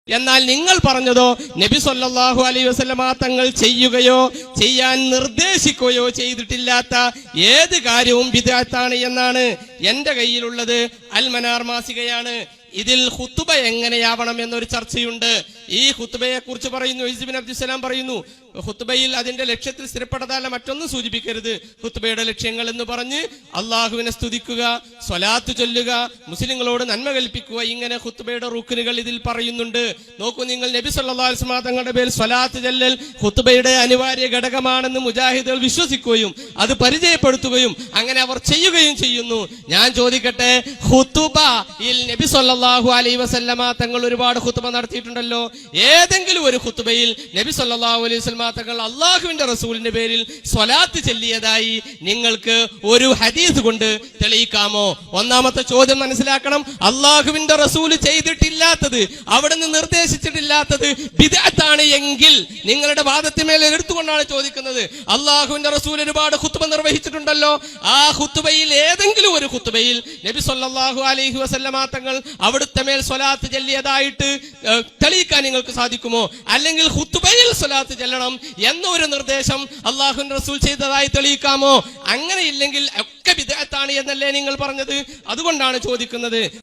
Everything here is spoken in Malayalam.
എന്നാൽ നിങ്ങൾ പറഞ്ഞതോ നബി സല്ലല്ലാഹു അലൈഹി വസല്ലമ തങ്ങൾ ചെയ്യുകയോ ചെയ്യാൻ നിർദ്ദേശിക്കുകയോ ചെയ്തിട്ടില്ലാത്ത ഏത് കാര്യവും ബിദ്അത്താണ് എന്നാണ്. എന്റെ കയ്യിലുള്ളത് അൽ മനാർ മാസികയാണ്. ഇതിൽ ഖുതുബ എങ്ങനെയാവണം എന്നൊരു ചർച്ചയുണ്ട്. ഈ ഖുതുബയെ കുറിച്ച് പറയുന്നു, ഇസ്മായിൽ ഇബ്നു അബ്ദുസ്സലാം പറയുന്നു, ഖുതുബയിൽ അതിന്റെ ലക്ഷ്യത്തിൽ സ്ഥിരപ്പെട്ടതല്ല മറ്റൊന്നും സൂചിപ്പിക്കരുത്. ഖുതുബയുടെ ലക്ഷ്യങ്ങൾ എന്ന് പറഞ്ഞ് അള്ളാഹുവിനെ സ്തുതിക്കുക, സ്വലാത്ത് ചൊല്ലുക, മുസ്ലിങ്ങളോട് നന്മ കൽപ്പിക്കുക, ഇങ്ങനെ ഖുതുബയുടെ റുക്നുകൾ ഇതിൽ പറയുന്നുണ്ട്. നോക്കൂ നിങ്ങൾ, നബി സല്ലല്ലാഹു അലൈഹി വസല്ലം തങ്ങളുടെ പേരിൽ സ്വലാത്ത് ചൊല്ലൽ ഖുതുബയുടെ അനിവാര്യ ഘടകമാണെന്ന് മുജാഹിദുകൾ വിശ്വസിക്കുകയും അത് പരിചയപ്പെടുത്തുകയും അങ്ങനെ അവർ ചെയ്യുകയും ചെയ്യുന്നു. ഞാൻ ചോദിക്കട്ടെ, ഖുതുബയിൽ നബി സല്ലല്ലാഹു അലൈഹി വസല്ലമ തങ്ങൾ ഒരുപാട് ഖുതുബ നടത്തിയിട്ടുണ്ടല്ലോ. ഏതെങ്കിലും ഒരു ഖുതുബയിൽ നബി സല്ലല്ലാഹു അലൈഹി വസല്ലമ തങ്ങൾ അള്ളാഹുവിന്റെ റസൂലിന്റെ പേരിൽ സ്വലാത്ത് ചൊല്ലിയതായി നിങ്ങൾക്ക് ഒരു ഹദീസ് കൊണ്ട് തെളിയിക്കാമോ? ഒന്നാമത്തെ ചോദ്യം മനസ്സിലാക്കണം. അള്ളാഹുവിന്റെ റസൂല് ചെയ്തിട്ടില്ലാത്തത്, അവിടുന്ന് നിർദ്ദേശിച്ചിട്ടില്ലാത്തത് ബിദ്അത്താണ് എങ്കിൽ നിങ്ങളുടെ വാദത്തിന്മേൽ എടുത്തുകൊണ്ടാണ് ചോദിക്കുന്നത്. അള്ളാഹുവിന്റെ റസൂൽ ഒരുപാട് ഖുതുബ നിർവഹിച്ചിട്ടുണ്ടല്ലോ. ആ ഖുതുബയിൽ ഏതെങ്കിലും ഒരു ഖുതുബയിൽ നബി സല്ലല്ലാഹു അലൈഹി വസല്ലമ തങ്ങൾ അവിടുത്തെ മേൽ സ്വലാത്ത് ചൊല്ലിയതായിട്ട് തെളിയിക്കാൻ നിങ്ങൾക്ക് സാധിക്കുമോ? അല്ലെങ്കിൽ ഖുതുബയിൽ സ്വലാത്ത് ചൊല്ലണം എന്നൊരു നിർദ്ദേശം അള്ളാഹുവിന്റെ റസൂൽ ചെയ്തതായി തെളിയിക്കാമോ? അങ്ങനെയില്ലെങ്കിൽ ഒക്കെ ബിദ്അത്താണ് എന്നല്ലേ നിങ്ങൾ പറഞ്ഞത്? അതുകൊണ്ടാണ് ചോദിക്കുന്നത്.